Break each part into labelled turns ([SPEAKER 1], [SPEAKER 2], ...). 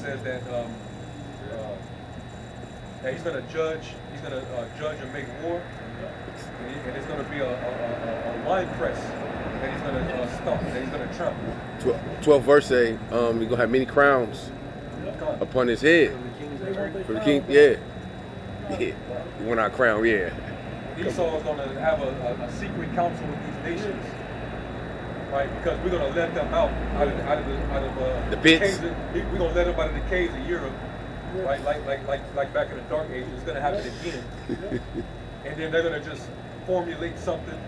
[SPEAKER 1] says that that he's going to judge. He's going to judge and make war, and it's going to be a wine press that he's going to stomp, that he's going to trample.
[SPEAKER 2] 12th verse say, he's going to have many crowns upon his head. For the king, yeah. He won our crown, yeah.
[SPEAKER 1] Esau is going to have a secret council with these nations, right? Because we're going to let them out of
[SPEAKER 2] the pits.
[SPEAKER 1] We're going to let them out of the caves of Europe, right? Like back in the Dark Ages. It's going to happen again. And then they're going to just formulate something,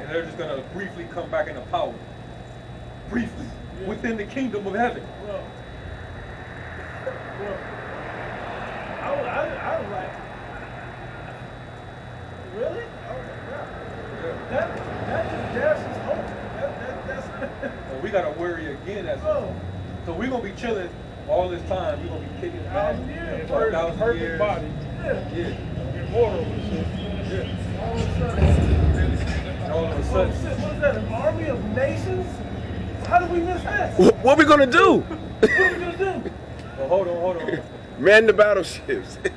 [SPEAKER 1] and they're just going to briefly come back into power. Briefly, within the kingdom of heaven.
[SPEAKER 3] I was like, really? I was like, wow. That just dashes hope. That's
[SPEAKER 1] well, we got to worry again as so we're going to be chilling all this time. We're going to be kicking back for 1,000 years.
[SPEAKER 3] Body.
[SPEAKER 1] Yeah.
[SPEAKER 3] Immortal and shit.
[SPEAKER 1] Yeah.
[SPEAKER 3] All of a sudden.
[SPEAKER 1] All of a sudden.
[SPEAKER 3] What is that, an army of nations? How did we miss that?
[SPEAKER 2] What we going to do?
[SPEAKER 3] What are we going to do?
[SPEAKER 1] Well, hold on.
[SPEAKER 2] Man the battleships.
[SPEAKER 1] The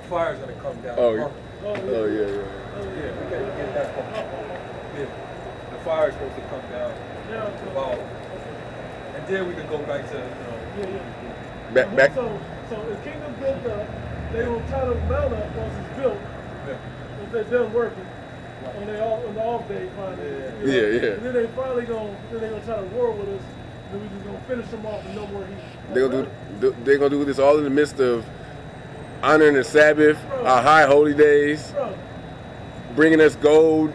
[SPEAKER 1] fire's gonna come down.
[SPEAKER 2] Oh, yeah.
[SPEAKER 1] Yeah, we gotta get that part. Yeah, the fire's supposed to come down. Wow. And then we can go back to,
[SPEAKER 2] Back.
[SPEAKER 3] So the kingdom built up, they will tie the mount up once it's built. If they're done working. On the off day finally.
[SPEAKER 2] Yeah.
[SPEAKER 3] And then they finally gonna try to war with us. Then we just gonna finish them off and no more heat.
[SPEAKER 2] They're gonna do this all in the midst of honoring the Sabbath, our high holy days, bringing us gold,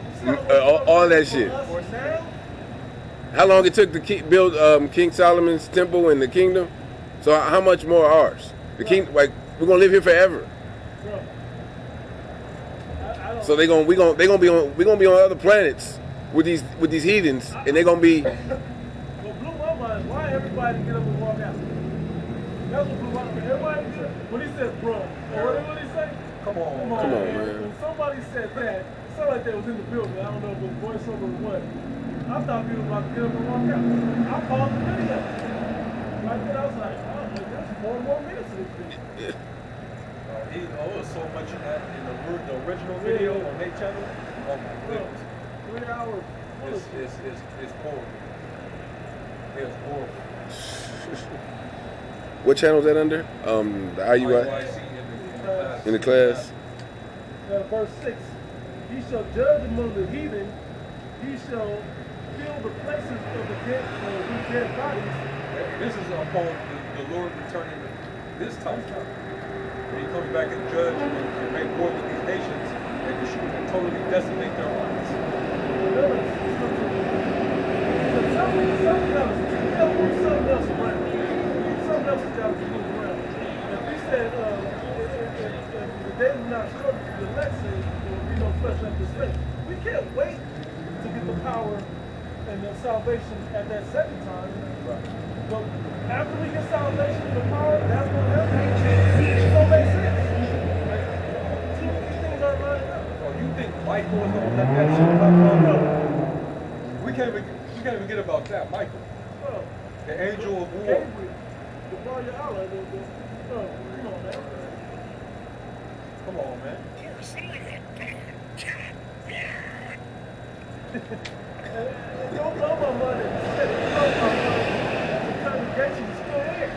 [SPEAKER 2] all that shit. How long it took to build King Solomon's temple in the kingdom? So how much more ours? The king, like we're gonna live here forever. So we're gonna be on other planets with these heathens, and they're gonna be.
[SPEAKER 3] What blew my mind, why everybody get up and walk out? That's what blew my mind. Everybody get up. When he said, bro, what did he say?
[SPEAKER 1] Come on,
[SPEAKER 2] man.
[SPEAKER 3] When somebody said that, it sounded like they was in the building. I don't know if it was voiceover or what. I thought people were about to get up and walk out. I paused the video. Right then I was like, oh, there's 4 more minutes of this video.
[SPEAKER 1] He owes so much in that in the original video on their channel. Oh my goodness.
[SPEAKER 3] 3 hours.
[SPEAKER 1] It's horrible. It's horrible.
[SPEAKER 2] What channel is that under? The IUI? In the class.
[SPEAKER 3] Verse 6. He shall judge among the heathen. He shall fill the places of the dead bodies.
[SPEAKER 1] This is upon the Lord returning this time. When he comes back and judge and make war with these nations and totally decimate their lives.
[SPEAKER 3] Something else around. Something else has got to move around. If we said, if the day is not short, the elect says there will be no flesh left to slay. We can't wait to get the power and the salvation at that second time. But after we get salvation and the power, that's what happens. It don't make sense. These things aren't lining up.
[SPEAKER 1] Oh, you think Michael is going to let that shit come up? We can't even forget about that, Michael. The angel of war.
[SPEAKER 3] The warrior Allah. Come on, man.
[SPEAKER 1] Come on, man.
[SPEAKER 3] Don't blow my money. Don't blow my money. The congregation is still here.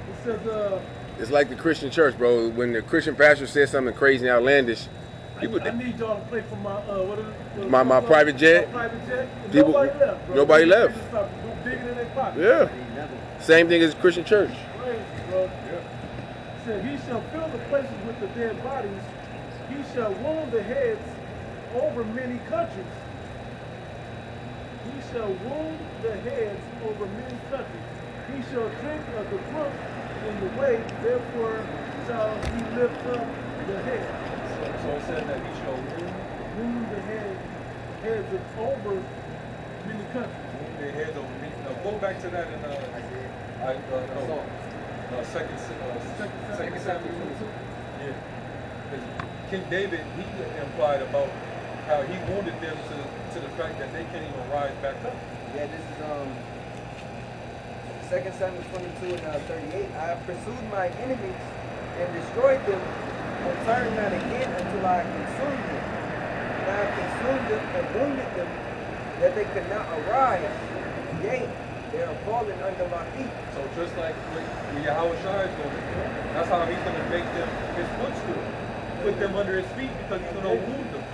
[SPEAKER 3] It says,
[SPEAKER 2] It's like the Christian church, bro. When the Christian pastor says something crazy and outlandish, people.
[SPEAKER 3] I need y'all to play for my
[SPEAKER 2] my private jet.
[SPEAKER 3] Private jet.
[SPEAKER 2] People,
[SPEAKER 3] nobody left, bro.
[SPEAKER 2] Nobody left.
[SPEAKER 3] Digging in their pocket.
[SPEAKER 2] Yeah. Same thing as Christian church.
[SPEAKER 3] Praise, bro. Yeah. Said he shall fill the places with the dead bodies. He shall wound the heads over many countries. He shall wound the heads over many countries. He shall drink of the brook in the way, therefore shall he lift up the head.
[SPEAKER 1] So it says that he shall
[SPEAKER 3] wound the heads of over many countries.
[SPEAKER 1] Wound their heads over many. Go back to that in Second Samuel. Yeah. King David, he implied about how he wounded them to the fact that they can't even rise back up.
[SPEAKER 4] Yeah, this is 2 Samuel 22 and 38. I have pursued my enemies and destroyed them, and turned not again until I have consumed them. And I have consumed them and wounded them, that they could not arise. Yea, they are fallen under my feet.
[SPEAKER 1] So just like what Yahweh Shai is going to do, that's how he's going to make them his footstool. Put them under his feet because he's going to wound them.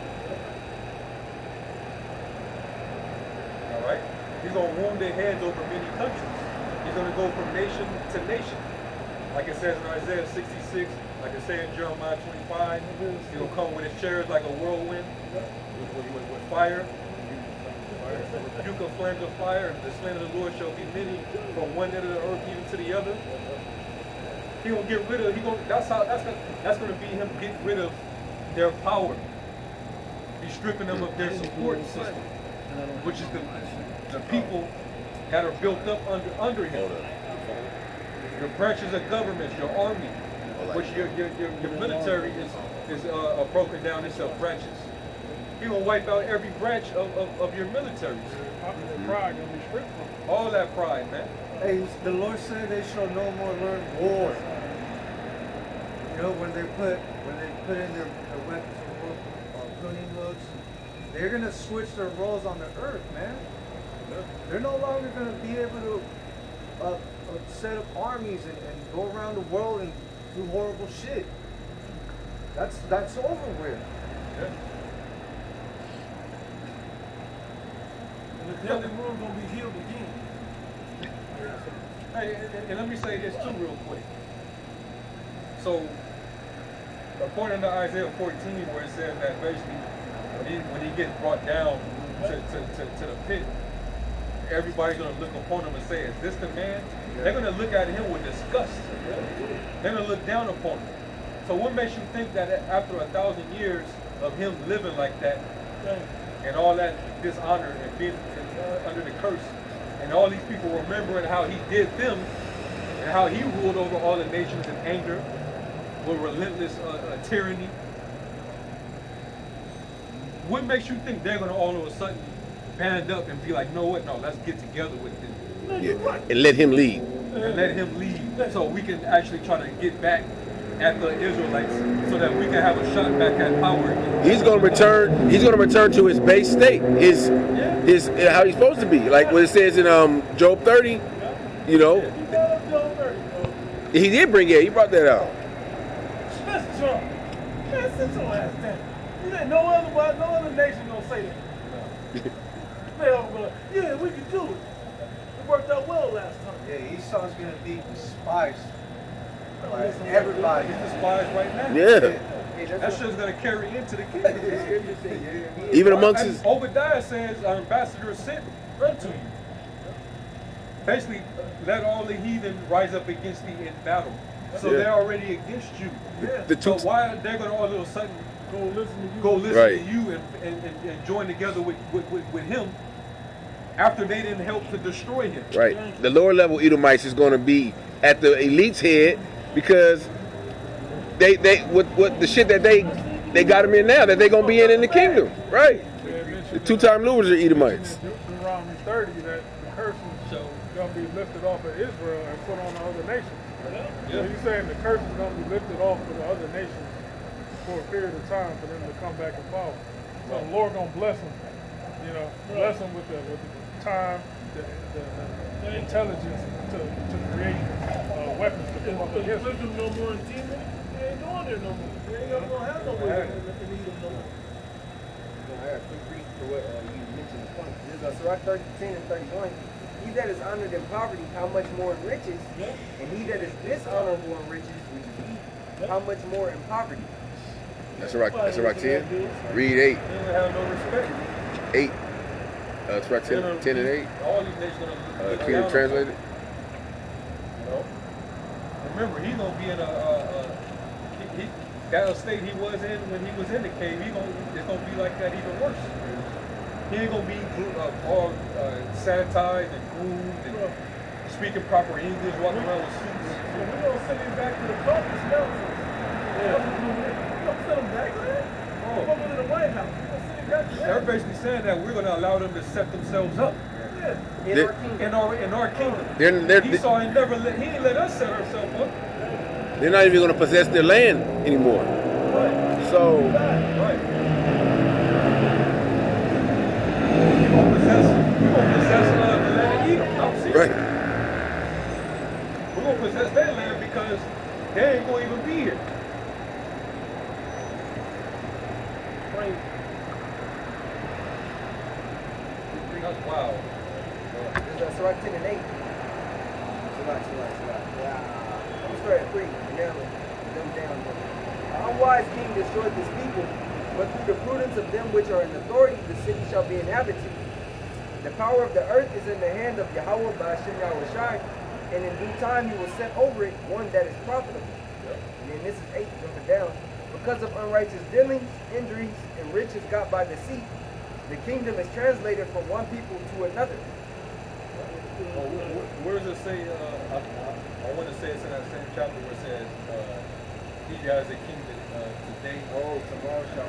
[SPEAKER 1] All right? He's going to wound their heads over many countries. He's going to go from nation to nation. Like it says in Isaiah 66, like it says in Jeremiah 25, he's going to come with his chariots like a whirlwind, with fire. You can flames of fire, and the slain of the Lord shall be many from one end of the earth even to the other. He gonna get rid of. That's gonna be him getting rid of their power. He's stripping them of their support system, which is the people that are built up under him. Your branches of governments, your army, which your military is broken down into branches. He gonna wipe out every branch of your militaries.
[SPEAKER 3] Pride gonna be stripped from.
[SPEAKER 1] All that pride, man.
[SPEAKER 5] Hey, the Lord said they shall no more learn war. You know, when they put in their weapons of war, pruning hooks, they're gonna switch their roles on the earth, man. They're no longer gonna be able to set up armies and go around the world and do horrible shit. That's over with.
[SPEAKER 1] Yeah.
[SPEAKER 3] And the devil world gonna be healed again.
[SPEAKER 1] Hey, and let me say this too real quick. So, according to Isaiah 14, where it says that basically when he gets brought down to the pit, everybody's going to look upon him and say, is this the man? They're going to look at him with disgust. They're going to look down upon him. So what makes you think that after 1,000 years of him living like that, and all that dishonor and being under the curse, and all these people remembering how he did them, and how he ruled over all the nations in anger, with relentless tyranny, what makes you think they're going to all of a sudden band up and be like, no, what? No, let's get together with him.
[SPEAKER 2] Yeah. And let him lead.
[SPEAKER 1] And let him lead, so we can actually try to get back at the Israelites, so that we can have a shot back at power again.
[SPEAKER 2] He's going to return. He's going to return to his base state, his how he's supposed to be. Like what it says in Job 30. You know, he did bring it. He brought that out.
[SPEAKER 3] That's Trump. Man, sit your ass down. You ain't no other nation gonna say that. They all gonna, yeah, we can do it. It worked out well last time.
[SPEAKER 5] Yeah, Esau's gonna be despised by everybody.
[SPEAKER 1] He's despised right now.
[SPEAKER 2] Yeah.
[SPEAKER 1] That shit's gonna carry into the kingdom.
[SPEAKER 2] Even amongst his.
[SPEAKER 1] Obadiah says, our ambassador is sent unto you. Basically, let all the heathen rise up against thee in battle. So they're already against you. So why are they gonna all of a sudden
[SPEAKER 3] Go listen to you.
[SPEAKER 1] to you and join together with him after they didn't help to destroy him?
[SPEAKER 2] Right. The lower level Edomites is going to be at the elite's head because they what the shit that they got them in now that they're going to be in the kingdom. Right. The two-time losers are Edomites.
[SPEAKER 3] Deuteronomy 30 that the curses gonna be lifted off of Israel and put on the other nations. So you're saying the curse is gonna be lifted off of the other nations for a period of time for them to come back and follow. So the Lord gonna bless them, bless them with the time, the intelligence to create weapons to come up against them. No more in Timor, they ain't going there no more. They ain't gonna have no way in Edom no more.
[SPEAKER 4] For what you mentioned the point. Sirach 30:10 and 31. He that is honored in poverty, how much more in riches? And he that is dishonorable in riches, which is he, how much more in poverty?
[SPEAKER 2] That's Sirach 10. Read 8.
[SPEAKER 1] They don't have no respect.
[SPEAKER 2] 8. Sirach 10 and 8.
[SPEAKER 1] All these nations gonna look
[SPEAKER 2] Kingdom
[SPEAKER 1] down
[SPEAKER 2] translated.
[SPEAKER 1] You know? Remember, he's gonna be in that state he was in when he was in the cave. It's gonna be like that even worse. He ain't gonna be all sanitized and groomed and speaking proper English, walking around with suits.
[SPEAKER 3] So we're gonna send him back to the caucus mountains. We're gonna send him back there. We're going to the White House. We're gonna send him back there.
[SPEAKER 1] They're basically saying that we're gonna allow them to set themselves up.
[SPEAKER 3] Yeah, Yeah.
[SPEAKER 4] In
[SPEAKER 2] They-
[SPEAKER 4] our kingdom.
[SPEAKER 1] in our kingdom.
[SPEAKER 2] They're
[SPEAKER 1] Esau ain't never let, he ain't let us set ourselves up.
[SPEAKER 2] they're not even going to possess their land anymore.
[SPEAKER 1] Right.
[SPEAKER 2] So
[SPEAKER 1] Right. You gonna possess the land of Edom. No, seriously.
[SPEAKER 2] right.
[SPEAKER 1] We're gonna possess their land because they ain't gonna even be here.
[SPEAKER 3] Crazy.
[SPEAKER 1] That's wild.
[SPEAKER 4] This is Sirach 10 and 8. Sirach. Yeah. I'm gonna start at 3. Now, them down. An unwise king destroyed this people, but through the prudence of them which are in authority, the city shall be inhabited. The power of the earth is in the hand of Yahweh by Hashem Yahweh Shai, and in due time he will set over it one that is profitable. And then this is 8, jumping down. Because of unrighteous dealings, injuries, and riches got by deceit, the kingdom is translated from one people to another.
[SPEAKER 1] Well, where does it say? I want to say it's in that same chapter where it says, "He has a king today.
[SPEAKER 4] Oh, tomorrow shall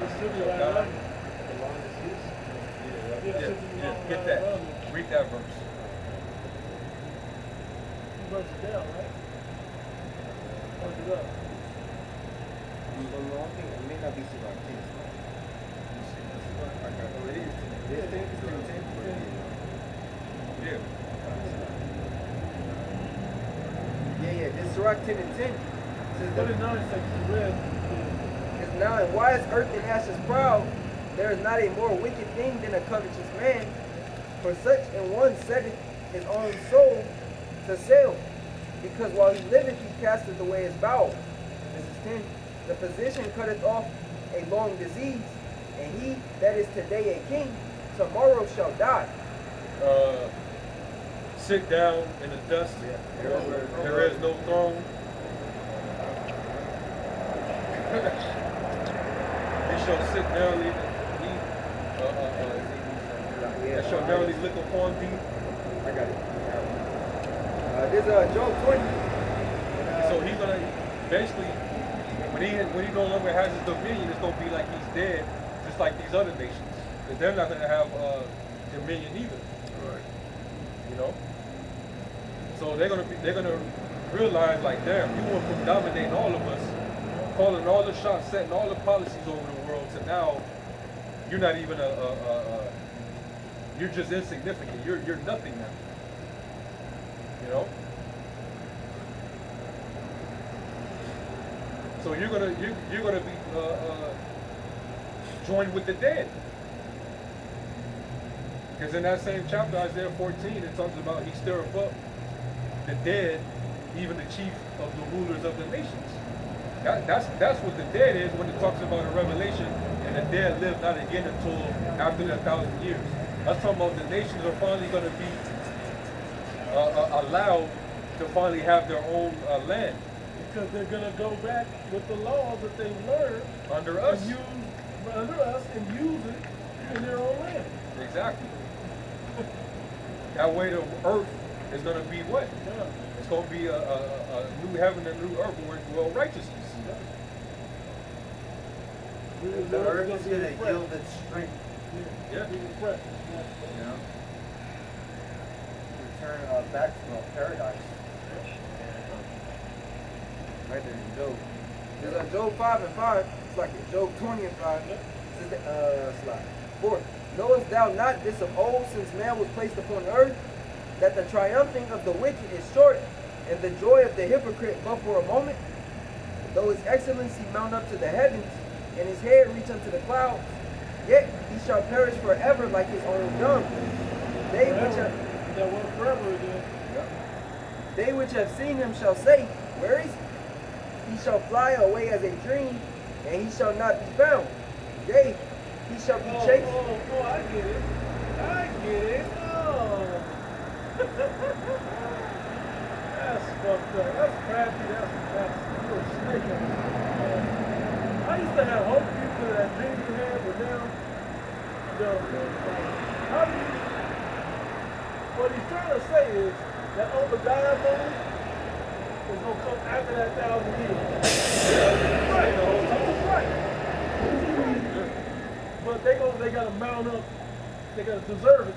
[SPEAKER 3] This city right
[SPEAKER 1] die."
[SPEAKER 3] around me.
[SPEAKER 1] Get that. Read that verse.
[SPEAKER 3] You wrote it down, right? Look it up.
[SPEAKER 4] It may not be Sirach 10.
[SPEAKER 1] Oh, it is.
[SPEAKER 4] This thing is 10.
[SPEAKER 1] Yeah.
[SPEAKER 4] Yeah. This Sirach 10 and 10 says
[SPEAKER 3] What
[SPEAKER 4] that
[SPEAKER 3] is 9 section? You read.
[SPEAKER 4] is now in why is earth and ashes proud? There is not a more wicked thing than a covetous man, for such an one setteth his own soul to sale, because while he liveth he casteth away his bowels. This is 10. The physician cutteth off a long disease, and he that is today a king, tomorrow shall die.
[SPEAKER 1] Sit down in the dust. There is no throne. They shall sit down, they shall verily look upon thee.
[SPEAKER 4] I got it. This is Job 20.
[SPEAKER 1] So he's gonna basically, when he no longer has his dominion, it's gonna be like he's dead, just like these other nations, because they're not gonna have dominion either.
[SPEAKER 2] Right.
[SPEAKER 1] You know. So they're gonna realize like, damn, you went from dominating all of us, calling all the shots, setting all the policies over the world, to now you're not even you're just insignificant. You're nothing now. You know. So you're gonna be joined with the dead. Because in that same chapter, Isaiah 14, it talks about he stirreth up the dead, even the chief of the rulers of the nations. That's what the dead is when it talks about in Revelation, and the dead live not again until after 1,000 years. That's talking about the nations are finally going to be allowed to finally have their own land.
[SPEAKER 3] Because they're going to go back with the laws that they've learned
[SPEAKER 1] Under us.
[SPEAKER 3] And use it in their own land.
[SPEAKER 1] Exactly. That way the earth is going to be what?
[SPEAKER 3] Yeah.
[SPEAKER 1] It's going to be a new heaven and new earth where dwell righteousness.
[SPEAKER 5] The earth is going to yield its strength.
[SPEAKER 1] Yeah.
[SPEAKER 3] Be refreshed.
[SPEAKER 5] You know? Return back to paradise.
[SPEAKER 4] Right there in Job. There's Job 5 and 5. It's like Job 20 and 5. Slide. 4. Knowest thou not this of old, since man was placed upon earth, that the triumphing of the wicked is short, and the joy of the hypocrite but for a moment? Though his excellency mount up to the heavens, and his head reach unto the clouds, yet he shall perish forever like his own dung. They which have,
[SPEAKER 3] That word forever again.
[SPEAKER 4] they which have seen him shall say, where is he? He shall fly away as a dream, and he shall not be found. Yea, he shall be chased.
[SPEAKER 3] Oh, I get it. Oh. That's fucked up. That's crafty. That's you're a snake. I used to have hope for that dream you had, but now you don't. How do you? What he's trying to say is that Obadiah movie is gonna come after that 1,000 years. Right. But they gotta mount up. They gotta deserve it.